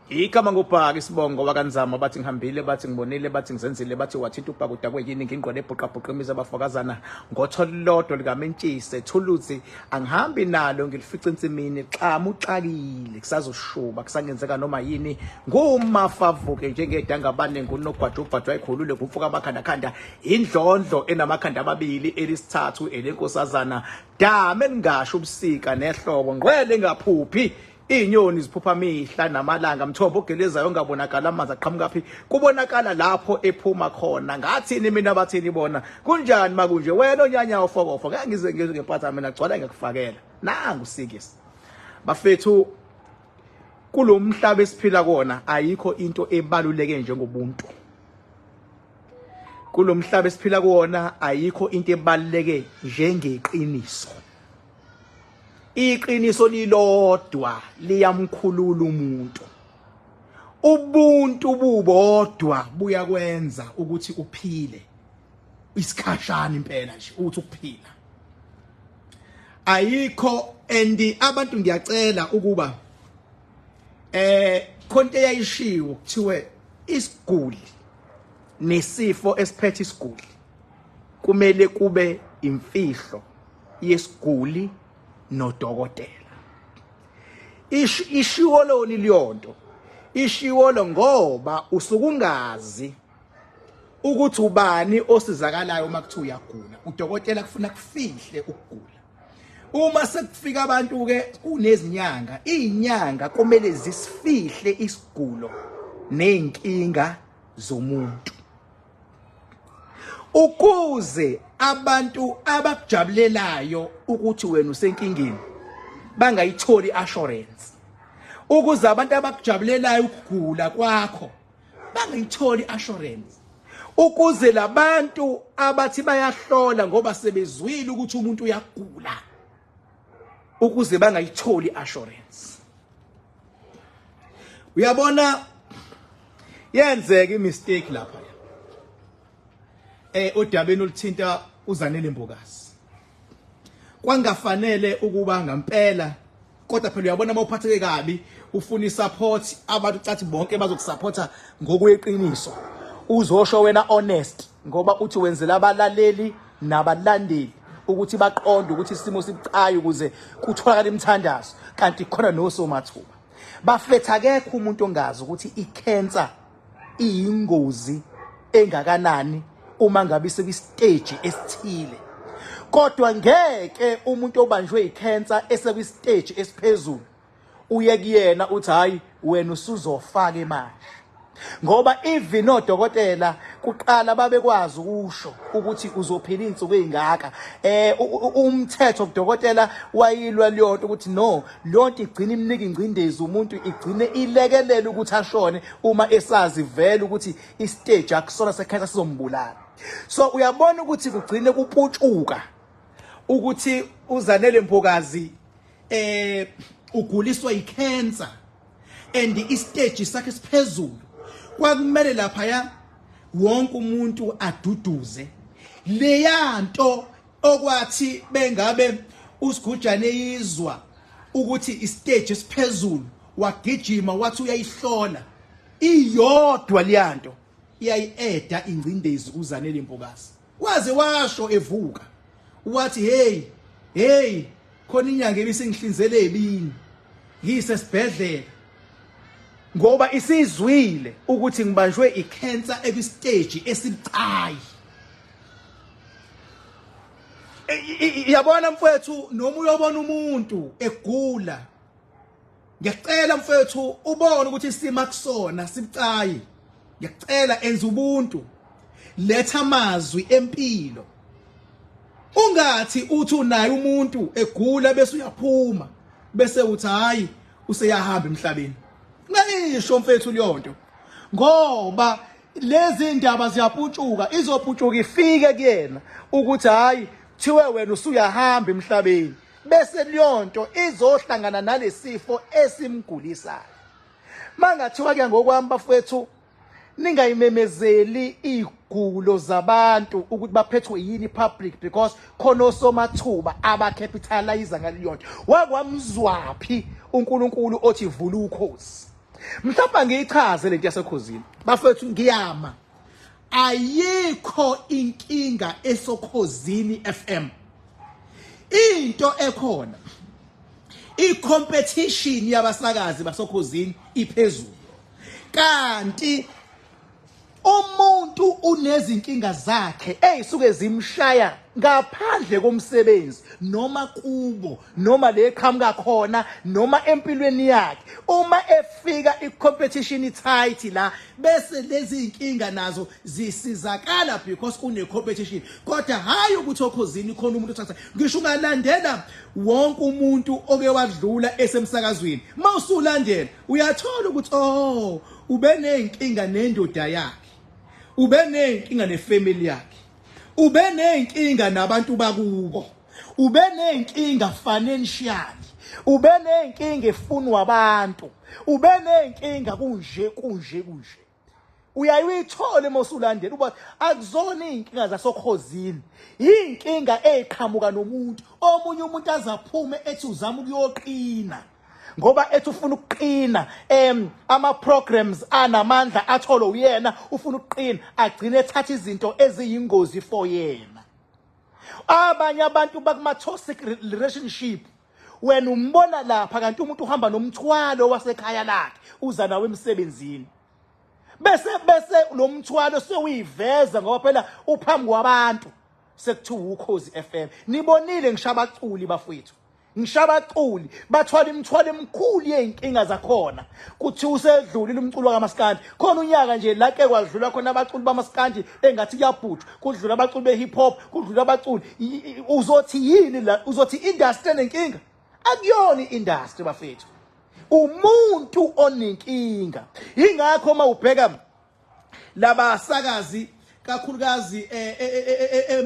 Igama ngubhaka isibongo wakanzama bathi ngihambile bathi ngibonile bathi ngizenzile bathi wathinta ubhaka udakwe yini ngingqone ebhuqabhuqa imiza abafokazana ngotholodwa likamentshise thuluzi angihambi nalo ngilifica insimini xama uxakile kusazoshuba kusangenzeka noma yini ngumafavuke njengedanga abaningi unogwaju ubhajwa ikhulule kumfuka amakhanda khanda indlondlo enamakhanda amabili elisithathu elenkosazana dame ngingasho ubusika nehlobo ngqwele ngaphuphi inyoni ziphupha mihla namalanga mthombo ogelezayo ongabonakala amanzi aqhamuka phi kubonakala lapho ephuma khona ngathini mina bathini bona kunjani makunje wena onyanya ofokofo ngeke ngize ngempatha mina gcwala ngikufakela nangu sikisi bafethu kulomhlaba esiphila kona ayikho into ebaluleke njengobuntu kulomhlaba esiphila kuona ayikho into ebaluleke njengeqiniso iqiniso lilodwa liyamkhulula umuntu ubuntu bubodwa buyakwenza ukuthi uphile isikhashana impela nje uthi ukuphila ayikho and abantu ngiyacela ukuba konke yayishiwo kuthiwe isiguli nesifo esiphethe isiguli kumele kube imfihlo yesiguli nodokotela ishiwo loni liyonto ishiwo lo ngoba usukungazi ukuthi ubani osizakalayo uma kuthi uyagula udokotela kufuna kufihle ukugula uma sekufika abantu ke kunezinyanga izinyanga kumele zisifihle isigulo nenkinga zomuntu ukuze abantu abakujabulelayo ukuthi wena usenkingeni bangayitholi assurance ukuze abantu abakujabulelayo ukugula kwakho bangayitholi assurance ukuze labantu abathi bayahlola ngoba sebezwile ukuthi umuntu uyagula ukuze bangayitholi assurance uyabona yenzeka imistake lapha odabeni oluthinta uZanele Mbokazi kwangafanele ukuba ngempela kodwa phela uyabona mawuphatheke kabi ufuna isupport abantu cathi bonke bazokusupporta ngokweqiniso uzosho wena honest ngoba uthi wenzela abalaleli nabalandeli ukuthi baqonde ukuthi isimo sibucayi ukuze kutholakala imthandazo kanti khona nosomathuba bafetha akekho umuntu ongazi ukuthi icancer iyingozi engakanani uma ngabe sekwistage esithile kodwa ngeke umuntu obanjwe icancer esekwistage esiphezulu uye kuyena uthi hayi wena usuzofaka imali ngoba even odokotela kuqala babekwazi ukusho ukuthi uzophila insuku ezingaka umthetho odokotela wayilwa liyonto ukuthi no lonto igcina imnika ingcindezi umuntu igcine ilekelela ukuthi ashone uma esazi vele ukuthi istage akusona secancer sizombulala so uyabona ukuthi kugcine kuputshuka ukuthi uZanele Mbokazi uguliswa icancer and istage sakhe siphezulu kwakumele lapha ya wonke umuntu aduduze leyanto okwathi bengabe usigujane izwa ukuthi istage esiphezulu wagijima wathi uyayihlola iyodwa leyanto iyayieda ingcindezi kuZanele Mbokazi waze washo evuka wathi hey khona inyanga ebisingihlinzele ebini ngisesibhedlela ngoba isizwile ukuthi ngibanjwe icancer ekwistage esibucayi yabona mfethu noma uyobona umuntu egula ngiyacela mfethu ubone ukuthi isimo akusona sibucayi ngiyacela enza ubuntu letha amazwi empilo ungathi uthi unaye umuntu egula bese uyaphuma bese uthi hayi useyahamba emhlabeni ngisho mfethu liyonto ngoba lezi ndaba ziyaputshuka izoputshuka ifike kuyena ukuthi hayi thiwe wena usuyahamba emhlabeni bese liyonto izohlangana nalesifo esimgulisayo mangathiwa ke ngokwami bafethu ningayimemezeli igulo zabantu ukuthi baphethwe yini public because khona osomathuba abacapitalize ngaliyonto wakwamzwaphi uNkulunkulu othi vula ukhosi Mhlawumbe ngiyichaze lento yasekhosini. Bafethu ngiyama. Ayikho inkinga esokhosini FM. Into ekhona. I-competition yabasakazi basokhosini iphezulu. Kanti umuntu unezinkinga zakhe ezisuke zimshaya ngaphandle komsebenzi noma kubo noma leqhamuka khona noma empilweni yakhe uma efika i-competition tight la bese lezi inkinga nazo zisizakala because kune competition kodwa hayi ukuthi okhosini khona umuntu othatha ngisho ungalandela wonke umuntu oke wadlula esemsakazweni mawusulandela uyathola ukuthi ube nenkinga nendoda yakhe ube nenkinga nefamily yakhe ube nenkinga nabantu bakubo ube nenkinga financial ube nenkinga efunwa abantu ube nenkinga kunje uyayithola mosulandela uba akuzona inkinga zasokhosini inkinga eqhamuka nomuntu omunye umuntu azaphume ethi uzama ukuyoqina ngoba ethi ufuna ukuqina ama programs anamandla atholo uyena ufuna ukuqina agcine ethatha izinto eziyingozi for yena abanye abantu bakuma toxic relationship wena umbona lapha kanti umuntu uhamba nomthwalo wasekhaya lakhe uza nawe emsebenzini bese lo mthwalo sewuyiveza ngoba phela uphambi kwabantu sekuthiwa Ukhozi FM nibonile ngishabaculi bafowethu ngishabaculi bathwala imithwalo emikhulu yeinkinga zakhona kuthi usedlulile umculo kaMaskandi khona unyaka nje lake kwadlula khona abaculi baMaskandi engathi kuyabhutshwa kudlula abaculi behip hop kudlula abaculi uzothi yini la uzothi industry nenkinga akuyona iindustry bafethu umuntu onenkinga ingakho mawubheka labasakazi kakhulukazi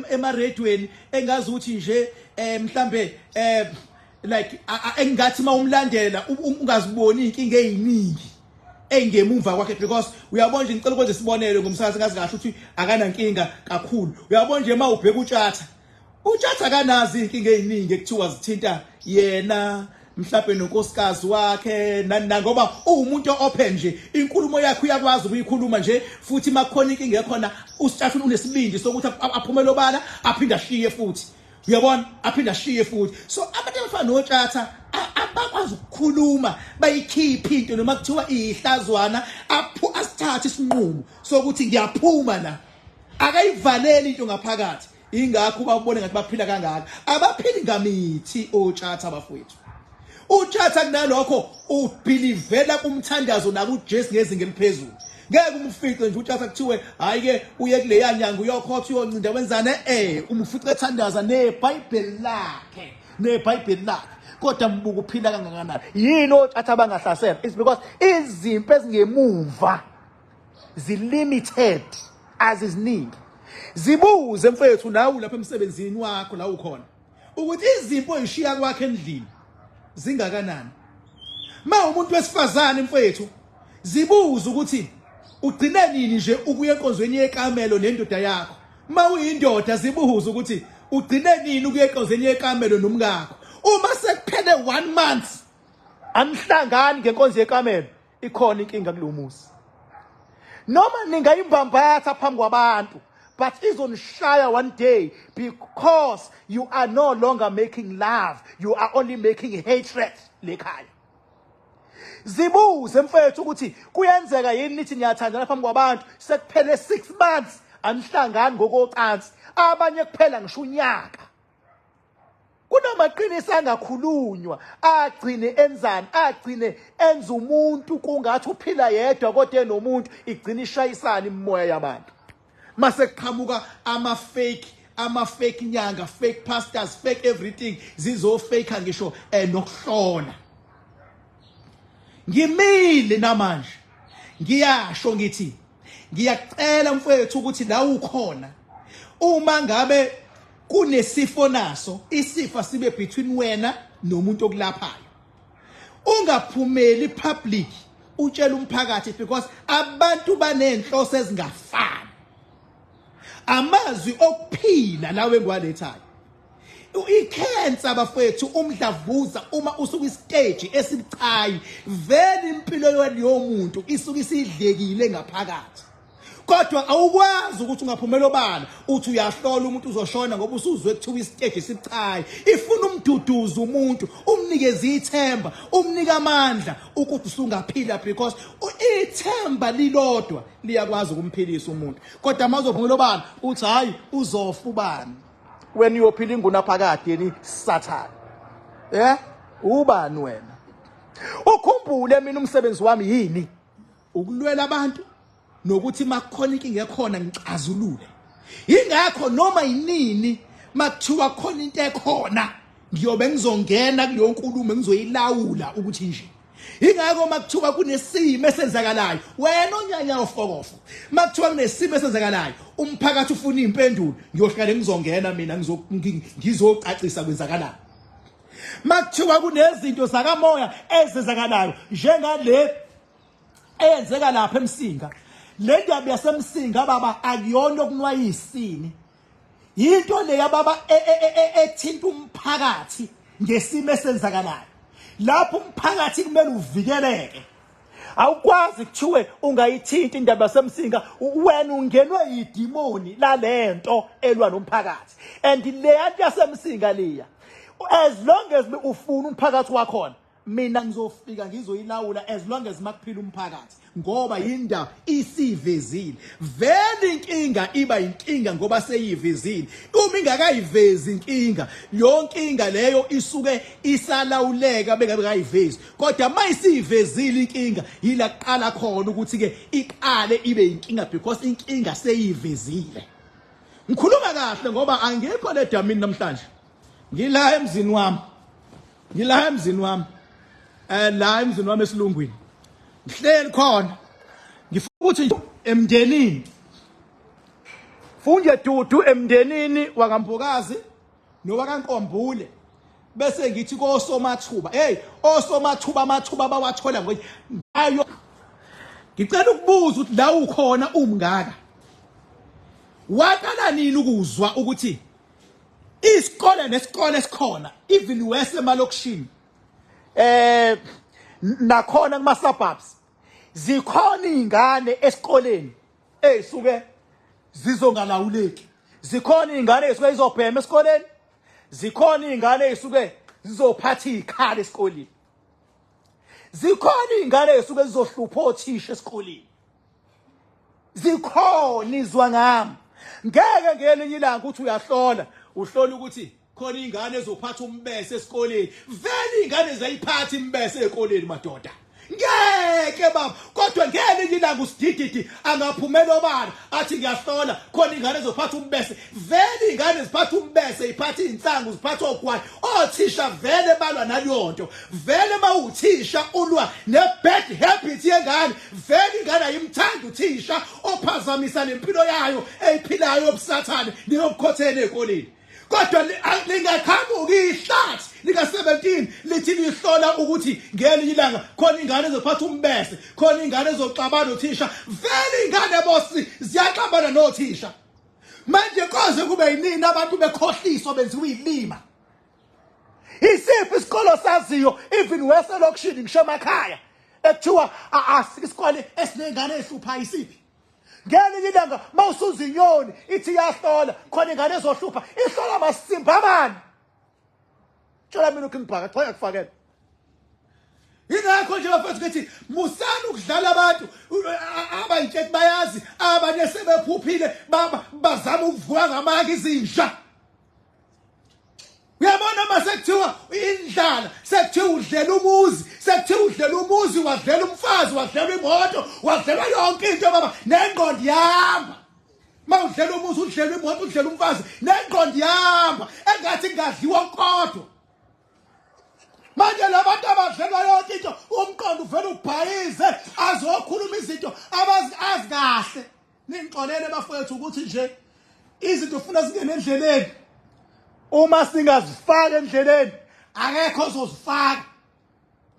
emaredweni engazi ukuthi nje mhlambe like engathi mawumlandela ungaziboni inkinga eziningi engemuva kwakhe because uyabona nje ngicela ukwenza isibonelo ngomsakazi ngazi kahle ukuthi akana nkinga kakhulu uyabona nje mawubheka utshatha kanazi inkinga eziningi ekuthiwa zithinta yena mhlawumbe nonkosikazi wakhe ngoba umuntu open nje inkulumo yakhe uyakwazi ukuyikhuluma nje futhi makhona inkinga ekhona usitshatha unesibindi sokuthi aphumele obala aphinda ashiye futhi uyabona aphinda ashiye futhi so abantu abafana notshatha abakwazi ukukhuluma bayikhipha into noma kuthiwa ihlazwana asithathe isinqumo sokuthi ngiyaphuma la akayivaleli into ngaphakathi ingakho babone ngathi baphila kangaka abaphili ngamithi otshatha bafowethu utshatha kunalokho ubelivela kumthandazo nakuJesu ngezinga eliphezulu ngeke umfice nje utshatha kuthiwe hayi ke uye kule yanyanga uyokhotha uyoncinda wenzane umfice ethandaza neBhayibheli lakhe kodwa mbuku uphila kangakanani yini otshatha bangahlasela it's because izimpi ezingemuva zilimited aziziningi zibuze mfethu nawe lapha emsebenzini wakho la ukhona ukuthi izimpi oyishiya kwakhe endlini zingakanani umuntu wesifazane mfethu zibuza ukuthi ugcine nini nje ukuya enkonzweni yekamelo nendoda yakho uyindoda zibuza ukuthi ugcine nini ukuya enkonzweni yekamelo nomkakho uma sekuphele 1 month anihlangani ngenkonzo yekamelo ikhona inkinga kulomuzi noma ningayimbambatha phambi kwabantu but izonishaya one day because you are no longer making love you are only making hatred lekhaya zibuze mfethu ukuthi kuyenzeka yini nithi niyathandana phambi kwabantu sekuphele 6 months anihlangani ngokocansi abanye kuphela ngisho unyaka kunamaqiniso angakhulunywa agcine enzani agcine enza umuntu kungathi uphila yedwa kodwa enomuntu igcina ishayisana imoya yabantu mase kuqhamuka ama fake nyanga fake pastors fake everything zizo fake ngisho nokuhlona ngimile namanje ngiyasho ngithi ngiyacela mfowethu ukuthi la ukhona uma ngabe kunesifo naso isifa sibe between wena nomuntu okulaphayo ungaphumeli public utshela umphakathi because abantu banenhloso ezingafani amazwi okuphila lawe ngwalethayo ikhensa bafethu umdlavuza uma usuka istage esibucayi vele impilo yomuntu isuka isidlekile ngaphakathi. Kodwa awukwazi ukuthi ungaphumela obala uthi uyahlola umuntu uzoshona ngoba usuzwe kuthiwa istage sibucayi. Ifuna umduduza umuntu, umnikeze ithemba, umnika amandla ukuthi usungaphila because ithemba lilodwa liyakwazi ukumphilisa umuntu. Kodwa mazophumela obala uthi hayi uzofa ubani. When uyophila ingunaphakade yeni Satan. Ubani wena? Ukhumbule mina umsebenzi wami yini? Ukulwela abantu nokuthi makukhona inkinga ekhona ngicazulule. Ingakho noma yinini makuthiwa khona into ekhona ngiyobe ngizongena kuleyo nkulumo ngizoyilawula ukuthi nje. Ingakho makuthiwa kunesimo esenzakalayo wena onyanya ofokofo makuthiwa kunesimo esenzakalayo umphakathi ufuna impendulo ngiyohlala ngizongena mina ngizocacisa kwenzakalayo. Makuthiwa kunezinto zakamoya ezenzakalayo njengale eyenzeka lapha eMsinga. Le ndaba yaseMsinga baba akuyona okunwayisini. Yinto le yababa ethinta umphakathi ngesimo esenzakalayo. Lapho umphakathi kumele uvikeleke. Awukwazi kuthiwe ungayithinta indaba yaseMsinga wena ungenwe yidimoni lalento elwa nomphakathi. And le yanto yaseMsinga leya as long as ufuna umphakathi wakhona mina ngizofika ngizoyilawula as long as makuphila umphakathi ngoba yindaba isivezile. Vele inkinga iba inkinga ngoba seyivezile. Uma ingakayivezi inkinga yonke inkinga leyo isuke isalawuleka bengabe kayivezi. Kodwa mayisivezile inkinga yila kuqala khona ukuthi ke iqale ibe inkinga because inkinga seyivezile. Ngikhuluma kahle ngoba angekho le damini namhlanje. Ngila emzini wami. La emzini wami esilungwini. Ngihleli khona. Ngifuna ukuthi nje emndenini. Funje dudu emndenini wakampokazi nowakaNkombule. Bese ngithi kosomathuba. Osomathuba amathuba bawathola ngayo. Ngicela ukubuza ukuthi la ukhona umngaka. Waqala nini ukuzwa ukuthi isikole nesikole esikhona even wese emalokishini nakhona kuma suburbs zikhona izingane esikoleni ezisuke zizongalawuleki. Zikhona izingane ezisuke zizobhema esikoleni. Zikhona izingane ezisuke zizophatha izikhali esikoleni. Zikhona izingane ezisuke zizohlupha othisha esikoleni. Zikhona izwa ngami. Ngeke ngelinye ilanga ukuthi uyahlola uhlola ukuthi khona izingane ezophatha umbese esikoleni. Vele izingane zayiphatha imbese esikoleni madoda. Ngeke baba kodwa ngelinye ilanga usidididi angaphumela obala athi ngiyahlola khona izingane ezophatha umbese. Vele izingane ziphatha umbese iphatha izinsangu ziphatha ogwayi. Othisha vele balwa naliyonto. Vele mawuthisha ulwa ne-bad habit yengane. Vele ingane ayimthanda uthisha ophazamisa lempilo yayo eyiphilayo obusathane niyobukhothene ezikoleni. Kodwa lingakhambuki ihlathi lika-17 lithi lihlola ukuthi ngelinye ilanga khona izingane ezophatha umbese, khona izingane ezoxabana nothisha. Vele izingane bosi ziyaxabana nothisha. Manje koze kube yinini abantu bekhohliswa benziwa izilima. Isiphi isikolo saziyo even wese lokishini ngisho emakhaya ekuthiwa isikole esinezingane ezihlupha isiphi? Ngelinye ilanga mawusuza inyoni ithi yahlola khona izingane ezohlupha ihlola masimba mani. Tshela mina ukungibhaka cha yakufakela. Ingakho nje bafethu ukuthi musana ukudlala abantu abayintsheki bayazi abanye sebephuphile bazama ukuvuka ngamanga izinja. Uyabona masekuthiwa indlala sekuthiwa udlela umuzi sekuthiwa udlela umuzi wadlela umfazi wadlela imoto wadlela yonke into baba nengqondo yahamba. Mawudlela umuzi udlela imoto udlela umfazi nengqondo yahamba engathi ngadliwa kodwa. Manje labantu abadlela yonke into umqondo uvela ubhayize azokhuluma izinto abazi kahle. Ningixolele bafethu ukuthi nje izinto ufuna zingene endleleni. Uma singazifaka endleleni akekho ozozifaka.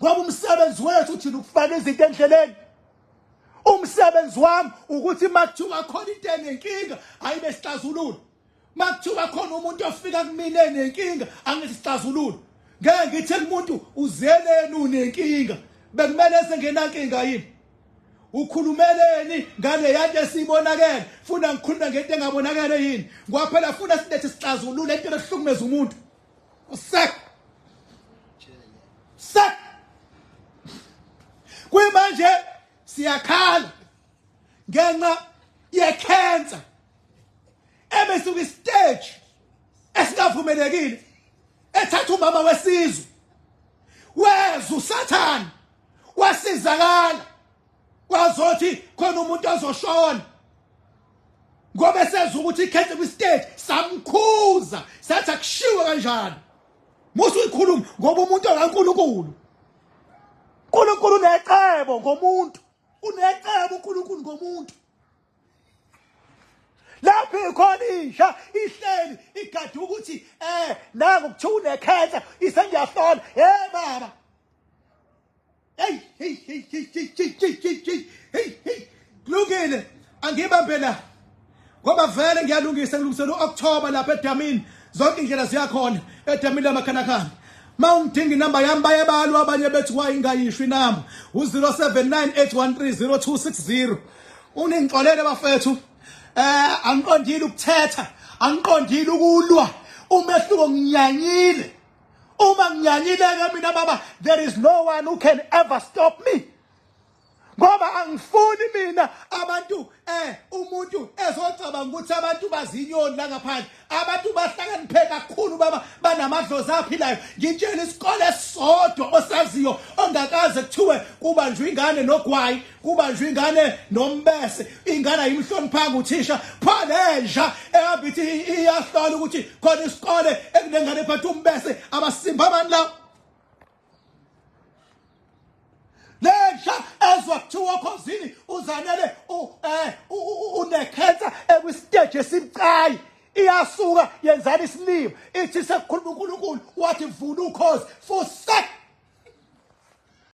Ngoba umsebenzi wethu uthi ukufaka izinto endleleni. Umsebenzi wami ukuthi makuthiwa khona into enenkinga ayibe sixazulula. makuthiwa khona umuntu ofika kumina enenkinga angithi sixazululo ngeke ngithi umuntu uzeleni unenkinga bekumele sengenankinga yini ukhulumeleni ngale yanto esibonakele funa ngikhuluma ngento engabonakele yini kwaphela funa silethe sixazululo into ehlukumeza umuntu usek kuyimanje siyakhala ngenxa yecancer ebesuka istage esingavumelekile ethatha umama wesizwe weza uSathane wasizakala wazothi khona umuntu ozoshona ngoba eseza ukuthi ikhethe kwistage samkhuza sathi akushiwe kanjani musu uyikhuluma ngoba umuntu okaNkulunkulu uNkulunkulu unecebo ngomuntu unecebo uNkulunkulu ngomuntu lapho ikhona isha ihleli igadi ukuthi nangu kuthiwa unekhensa isengiyahlola baba hey kulungile angibambe la ngoba vele ngiyalungisa ngilungisela uOctober lapha eDamini zonke indlela ziyakhona eDamini lamakhanakana mawungidinga inamba yami bayebalwa abanye bethu kwayingayishwi inamba u0798130260 uningixolele bafethu angiqondile ukuthetha angiqondile ukulwa umehluko nginyanyile uma nginyanyile ke mina baba there is no one who can ever stop me ngoba angifuni mina abantu umuntu ezocabanga ukuthi abantu bazinyoni la ngaphandle abantu bahlakaniphe kakhulu baba banamadlozi aphilayo ngitshela isikole esodwa osaziyo ongakaze kuthiwe kubanjwe ingane nogwayi kubanjwe ingane nombese ingane ayimhloniphanga uthisha phaleja eyabithi iyahlola ukuthi khona isikole ekunengane ephatha umbese abasimba abantu la lesha ezwa kuthiwa khosini uzanele unekhensa ekwistage esimcayi iyasuka yenzana isilimo ithi sekukhuluma uNkulunkulu wathi vula ukhozi for sec